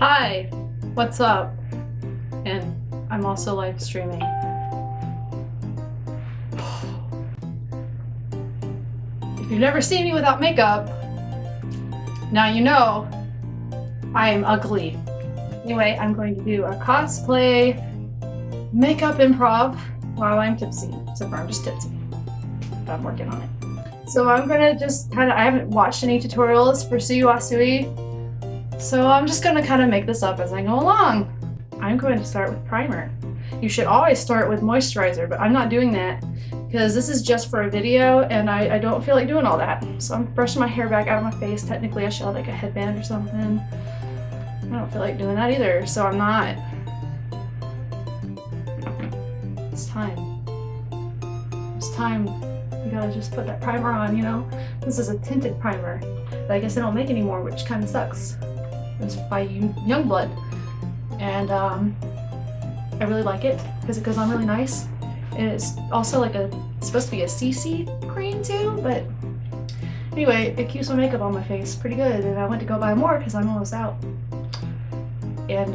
Hi, what's up? And I'm also live streaming. If you've never seen me without makeup, now you know I am ugly. Anyway, I'm going to do a cosplay makeup improv while I'm tipsy. So far I'm just tipsy, but I'm working on it. So I'm gonna just I haven't watched any tutorials for Tsuyu Asui, so I'm just gonna kind of make this up as I go along. I'm going to start with primer. You should always start with moisturizer, but I'm not doing that because this is just for a video and I don't feel like doing all that. So I'm brushing my hair back out of my face. Technically I should have like a headband or something. I don't feel like doing that either, so I'm not. It's time. It's time. You gotta just put that primer on, you know? This is a tinted primer that I guess they don't make anymore, which kind of sucks. It's by Youngblood. And I really like it because it goes on really nice. And it's also like it's supposed to be a CC cream too, but anyway, it keeps my makeup on my face pretty good. And I went to go buy more because I'm almost out. And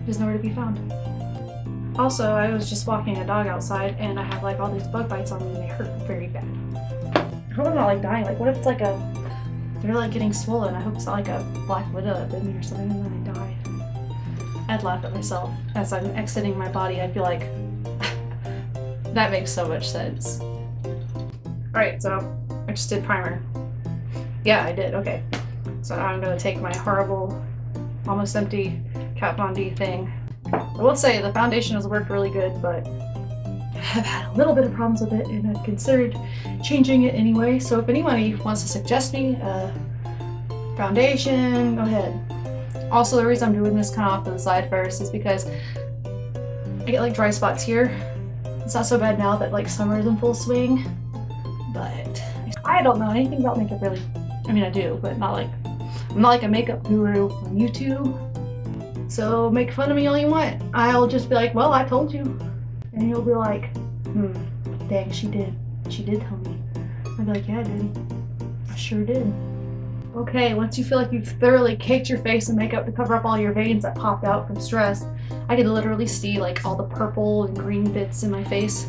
there's nowhere to be found. Also, I was just walking a dog outside and I have like all these bug bites on me and they hurt very bad. I hope I'm not like dying. Like what if it's like they're like getting swollen. I hope it's not like a black widow that bit me or something and then I die. I'd laugh at myself as I'm exiting my body. I'd be like, that makes so much sense. Alright, so I just did primer. Yeah, I did, okay. So now I'm gonna take my horrible, almost empty Kat Von D thing. I will say the foundation has worked really good, but I've had a little bit of problems with it and I've considered changing it anyway. So if anybody wants to suggest me a foundation, go ahead. Also, the reason I'm doing this kind of off to the side first is because I get like dry spots here. It's not so bad now that like summer is in full swing, but I don't know anything about makeup really. I mean I do, but I'm not like a makeup guru on YouTube. So make fun of me all you want. I'll just be like, well, I told you. And you'll be like, dang, she did. She did tell me. I'd be like, yeah, I did. I sure did. Okay, once you feel like you've thoroughly caked your face in makeup to cover up all your veins that popped out from stress, I could literally see like all the purple and green bits in my face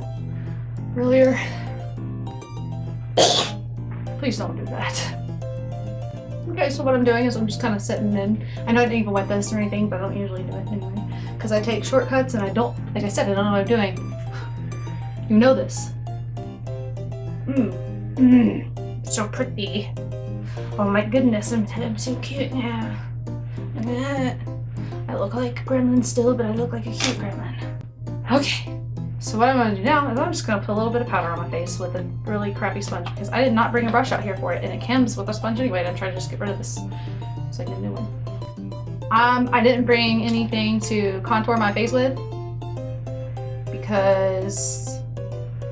earlier. Please don't do that. Okay, so what I'm doing is I'm just kind of setting in. I know I didn't even wet this or anything, but I don't usually do it anyway. Because I take shortcuts and I don't, like I said, I don't know what I'm doing. You know this. So pretty. Oh my goodness, I'm so cute now. I look like a gremlin still, but I look like a cute gremlin. Okay, so what I'm going to do now is I'm just going to put a little bit of powder on my face with a really crappy sponge because I did not bring a brush out here for it and it comes with a sponge anyway and I'm trying to just get rid of this so I get a new one. I didn't bring anything to contour my face with because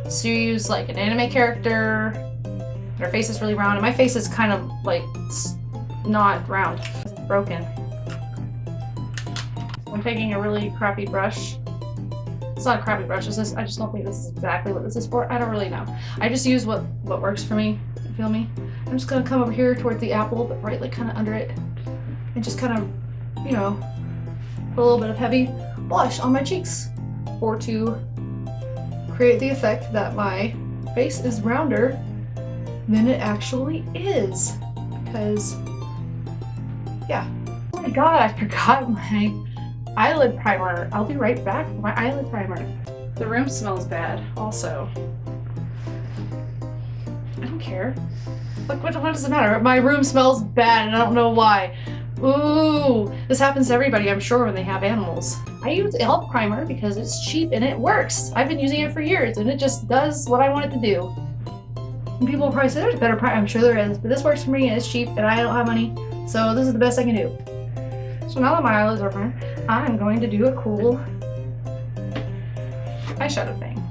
Tsuyu's like an anime character. Her face is really round and my face is kind of like not round. It's broken. I'm taking a really crappy brush. It's not a crappy brush, it's just, I just don't think this is exactly what this is for. I don't really know. I just use what works for me, you feel me? I'm just gonna come over here towards the apple, but right like kind of under it. And just kind of, you know, put a little bit of heavy blush on my cheeks. Or to create the effect that my face is rounder than it actually is. Because, yeah. Oh my god, I forgot my eyelid primer. I'll be right back for my eyelid primer. The room smells bad also. I don't care. Like what does it matter? My room smells bad and I don't know why. Ooh, this happens to everybody I'm sure when they have animals. I use elf primer because it's cheap and it works. I've been using it for years and it just does what I want it to do. And people will probably say there's a better primer. I'm sure there is, but this works for me and it's cheap and I don't have money. So this is the best I can do. So now that my eyelids are primed, I'm going to do a cool eyeshadow thing.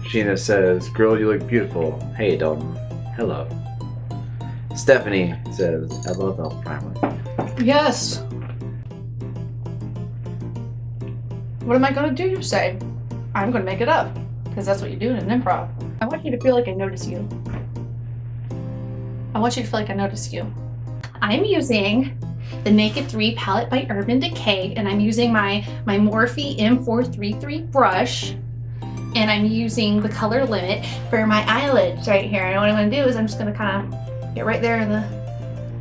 Sheena says, girl, you look beautiful. Hey, Dalton. Hello. Stephanie says, I love elf primer. Yes. What am I going to do, you say? I'm going to make it up, because that's what you do in an improv. I want you to feel like I notice you. I want you to feel like I notice you. I'm using the Naked 3 palette by Urban Decay, and I'm using my Morphe M433 brush, and I'm using the color limit for my eyelids right here. And what I'm going to do is I'm just going to kind of get right there in the,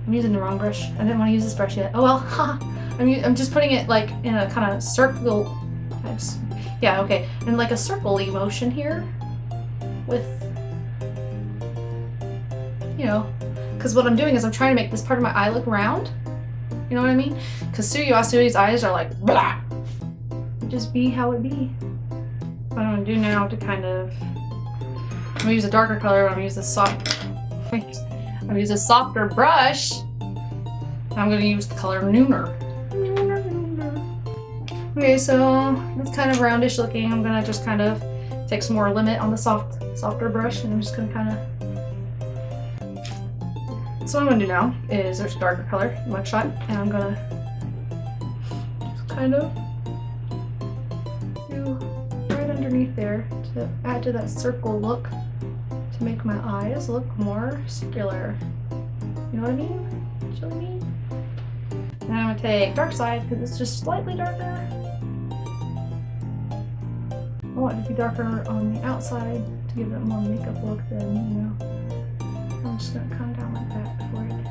I'm using the wrong brush. I didn't want to use this brush yet. Oh well, haha. I'm just putting it like in a kind of circle. Yeah, okay. In like a circle-y motion here with, you know, because what I'm doing is I'm trying to make this part of my eye look round. You know what I mean? Because Tsuyu Asui's eyes are like, blah! Just be how it be. What I'm going to do now to kind of, I'm going to use a darker color, I'm going to use this I'm going to use a softer brush. I'm going to use the color Nooner. Okay, so it's kind of roundish looking. I'm going to just kind of take some more limit on the softer brush, and I'm just going to kind of, so what I'm going to do now is there's a darker color mugshot, and I'm going to just kind of do right underneath there to add to that circle look to make my eyes look more circular. You know what I mean? You know what I mean? Now I'm going to take dark side because it's just slightly darker. I want it to be darker on the outside to give it more makeup look than, you know. I'm just going to come down like that for it.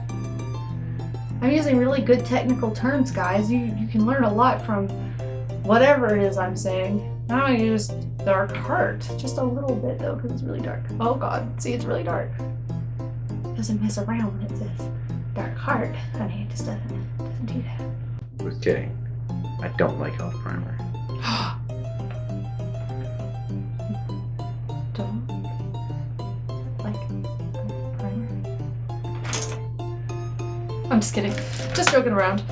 I'm using really good technical terms, guys. You can learn a lot from whatever it is I'm saying. Now I use dark heart. Just a little bit though, because it's really dark. Oh god, see, it's really dark. It doesn't mess around when it says dark heart. Honey, it just doesn't do that. Just kidding. I don't like elf primer. Don't like primer? I'm just kidding. Just joking around.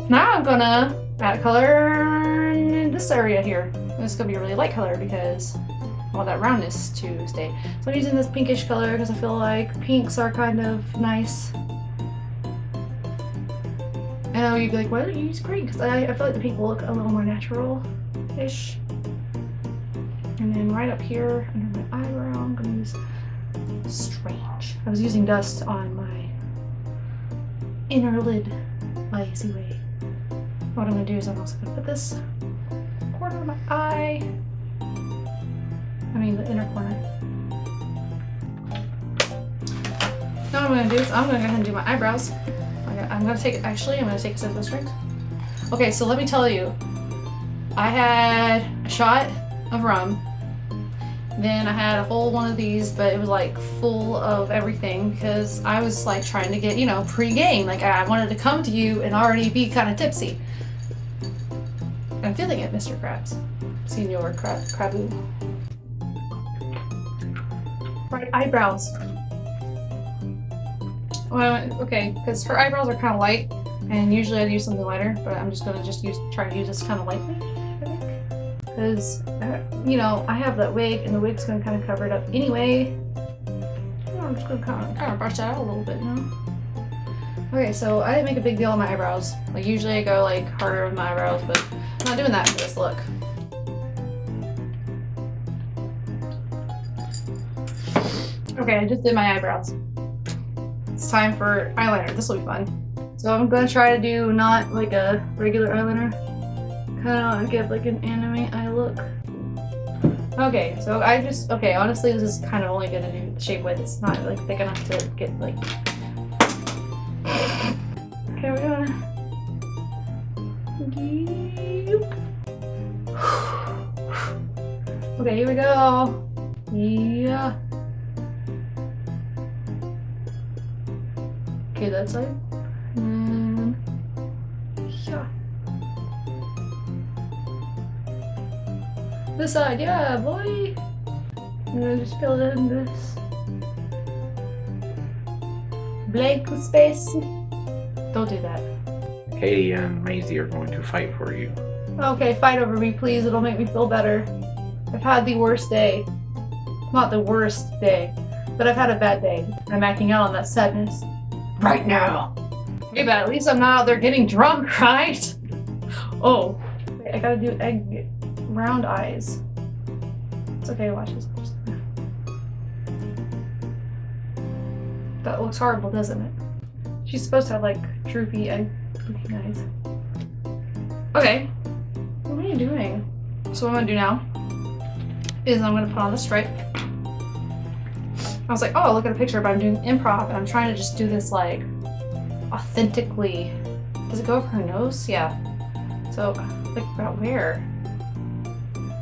Now I'm gonna add a color in this area here. This is gonna be a really light color because I want that roundness to stay. So I'm using this pinkish color because I feel like pinks are kind of nice. I know you'd be like, why don't you use green? Because I feel like the pink will look a little more natural-ish. And then right up here under my eyebrow, I'm gonna use Strange. I was using dust on my inner lid lazy way. What I'm gonna do is I'm also gonna put this corner of my eye. I mean the inner corner. Now what I'm gonna do is I'm gonna go ahead and do my eyebrows. I'm gonna take a sip of this drink. Okay, so let me tell you. I had a shot of rum. Then I had a whole one of these, but it was like full of everything because I was like trying to get, you know, pre-game. Like I wanted to come to you and already be kind of tipsy. I'm feeling it, Mr. Krabs. Senor Krabu. Right, eyebrows. Well, okay, because her eyebrows are kind of light, and usually I'd use something lighter, but I'm just gonna try to use this kind of lightly, I think. Because, you know, I have that wig, and the wig's gonna kind of cover it up anyway. I'm just gonna kind of brush that out a little bit, you know? Okay, so I didn't make a big deal on my eyebrows. Like, usually I go, like, harder with my eyebrows, but I'm not doing that for this look. Okay, I just did my eyebrows. It's time for eyeliner. This will be fun. So I'm gonna try to do not like a regular eyeliner. Kind of give like an anime eye look. Okay, so honestly this is kind of only gonna do the shape width. It's not like thick enough to get like... Okay, we're gonna... Okay, here we go. Yeah. Okay, that side. And yeah. This side, yeah, boy. I'm gonna just fill in this blank space. Don't do that. Katie and Maisie are going to fight for you. Okay, fight over me, please. It'll make me feel better. I've had the worst day. Not the worst day, but I've had a bad day. I'm acting out on that sadness right now. Okay, but at least I'm not out there getting drunk, right? Oh, wait, I gotta do round eyes. It's okay, watch this. That looks horrible, doesn't it? She's supposed to have like droopy eyes. Okay. What are you doing? So what I'm gonna do now is I'm gonna put on the stripe. I was like, oh, look at a picture, but I'm doing improv and I'm trying to just do this like authentically. Does it go up her nose? Yeah. So, like, about where?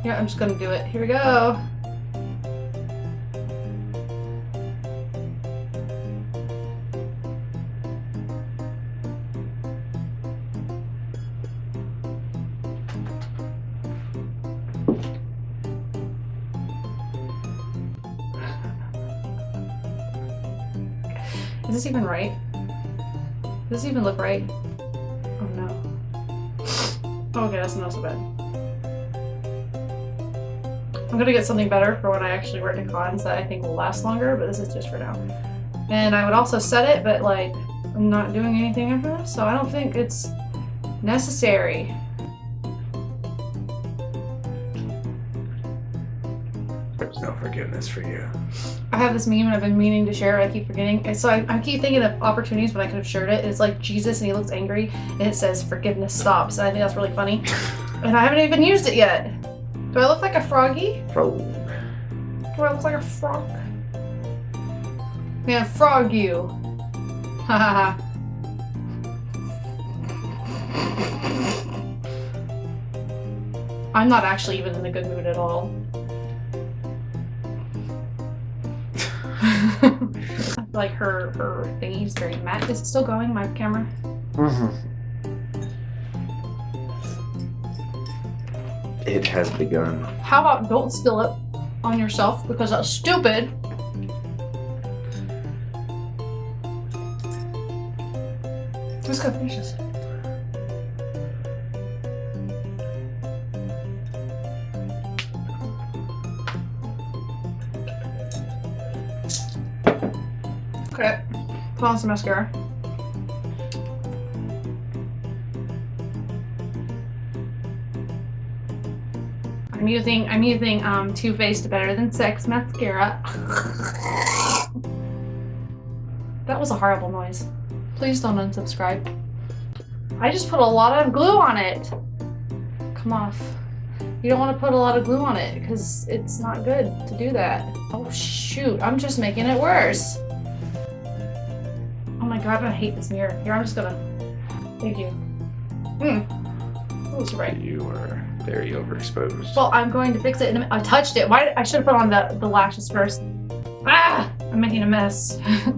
Yeah, I'm just gonna do it. Here we go. Is this even right? Does this even look right? Oh no. Oh, okay, that's not so bad. I'm gonna get something better for when I actually work in cons that I think will last longer, but this is just for now. And I would also set it, but like, I'm not doing anything after this, so I don't think it's necessary. There's no forgiveness for you. I have this meme and I've been meaning to share it. I keep forgetting. So I keep thinking of opportunities when I could have shared it. It's like Jesus and he looks angry and it says forgiveness stops. And I think that's really funny. And I haven't even used it yet. Do I look like a froggy? Frog. Do I look like a frog? Man, frog you. Ha ha ha. I'm not actually even in a good mood at all. Like her thingy's very matte. Is it still going, my camera? Mm-hmm. It has begun. How about don't spill it on yourself because that's stupid. Let's go finish this. Okay, put on some mascara. I'm using Too Faced Better Than Sex mascara. That was a horrible noise. Please don't unsubscribe. I just put a lot of glue on it. Come off. You don't want to put a lot of glue on it because it's not good to do that. Oh shoot, I'm just making it worse. Oh my god, I hate this mirror. Here, I'm just gonna... Thank you. That was right. You were very overexposed. Well, I'm going to fix it. I touched it. Why? I should have put on the lashes first. Ah! I'm making a mess. Here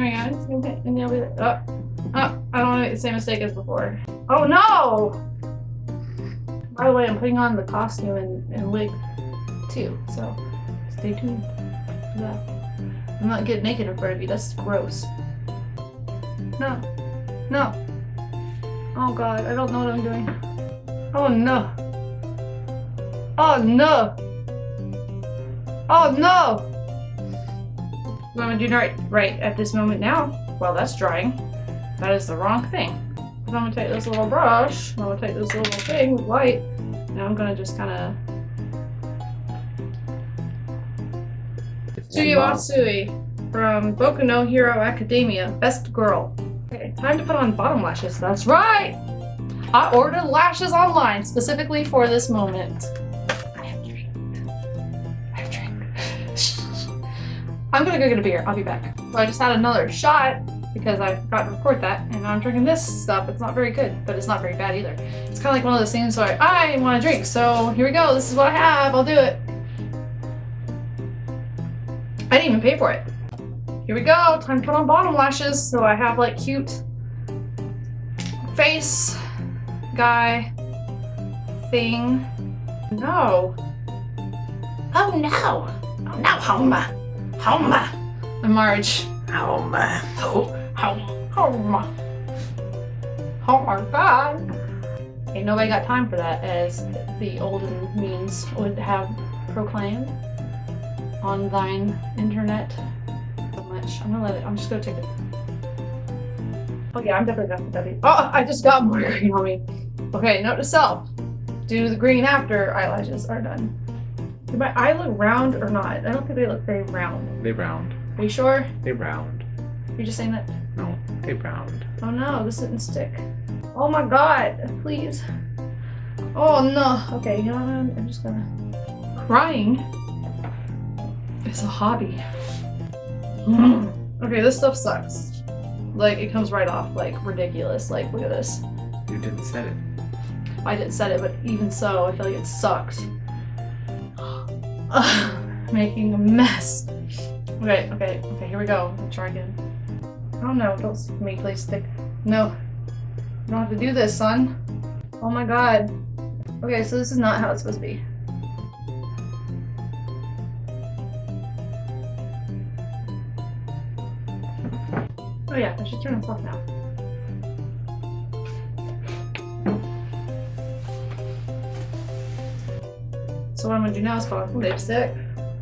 we go. Okay. And now I don't want to make the same mistake as before. Oh no! By the way, I'm putting on the costume and wig too, so stay tuned for that. I'm not getting naked in front of you. That's gross. No. No. Oh god, I don't know what I'm doing. Oh no. Oh no. Oh no. What am I doing right at this moment now? While that's drying. That is the wrong thing. I'm gonna take this little brush. I'm gonna take this little thing with white. And I'm gonna just kind of. Tsuyu Asui from Boku no Hero Academia. Best girl. Okay, time to put on bottom lashes. That's right! I ordered lashes online specifically for this moment. I have drink. I'm gonna go get a beer. I'll be back. So I just had another shot because I forgot to record that, and now I'm drinking this stuff. It's not very good, but it's not very bad either. It's kind of like one of those things where I want to drink, so here we go. This is what I have. I'll do it. I didn't even pay for it. Here we go. Time to put on bottom lashes so I have like cute face guy thing. No. Oh no. Oh no, Homa. Homa. I'm Marge. Homa. Homa. Oh my god. Ain't nobody got time for that, as the olden memes would have proclaimed on thine internet. So much. I'm gonna let it. I'm just gonna take it. Oh yeah, I'm definitely got the W. Oh, I just got more green on me. Okay, note to self. Do the green after eyelashes are done. Do my eye look round or not? I don't think they look very round. They round. Are you sure? They round. You're just saying that? No, they browned. Oh no, this didn't stick. Oh my god, please. Oh no. Okay, you know what? I'm just gonna... Crying is a hobby. Okay, this stuff sucks. Like, it comes right off, like, ridiculous. Like, look at this. You didn't set it. I didn't set it, but even so, I feel like it sucks. Making a mess. Okay, here we go. Let's try again. Oh no, don't stick me, please stick. No. You don't have to do this, son. Oh my god. Okay, so this is not how it's supposed to be. Oh yeah, I should turn this off now. So what I'm gonna do now is put on lipstick.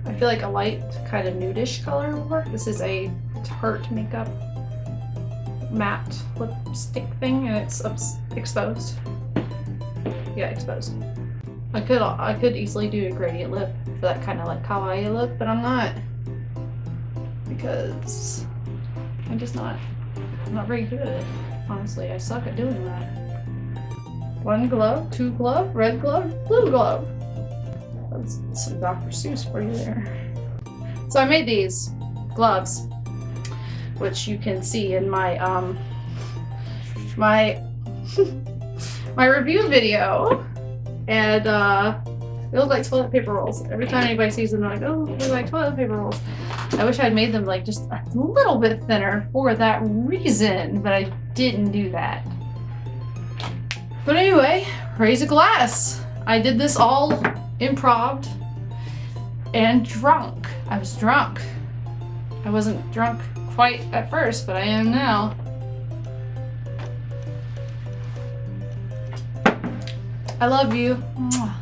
I feel like a light, kind of nudish color will work. This is a Tarte makeup matte lipstick thing, and it's exposed. Yeah, exposed. I could easily do a gradient lip for that kind of like kawaii look, but I'm not, because I'm just not very good at it. Honestly, I suck at doing that. One glove, two glove, red glove, blue glove. That's some Dr. Seuss for you there. So I made these gloves, which you can see in my my review video, and they look like toilet paper rolls. Every time anybody sees them, they're like, "Oh, they look like toilet paper rolls." I wish I'd made them like just a little bit thinner for that reason, but I didn't do that. But anyway, raise a glass. I did this all improv and drunk. I was drunk. I wasn't drunk quite at first, but I am now. I love you. Mwah.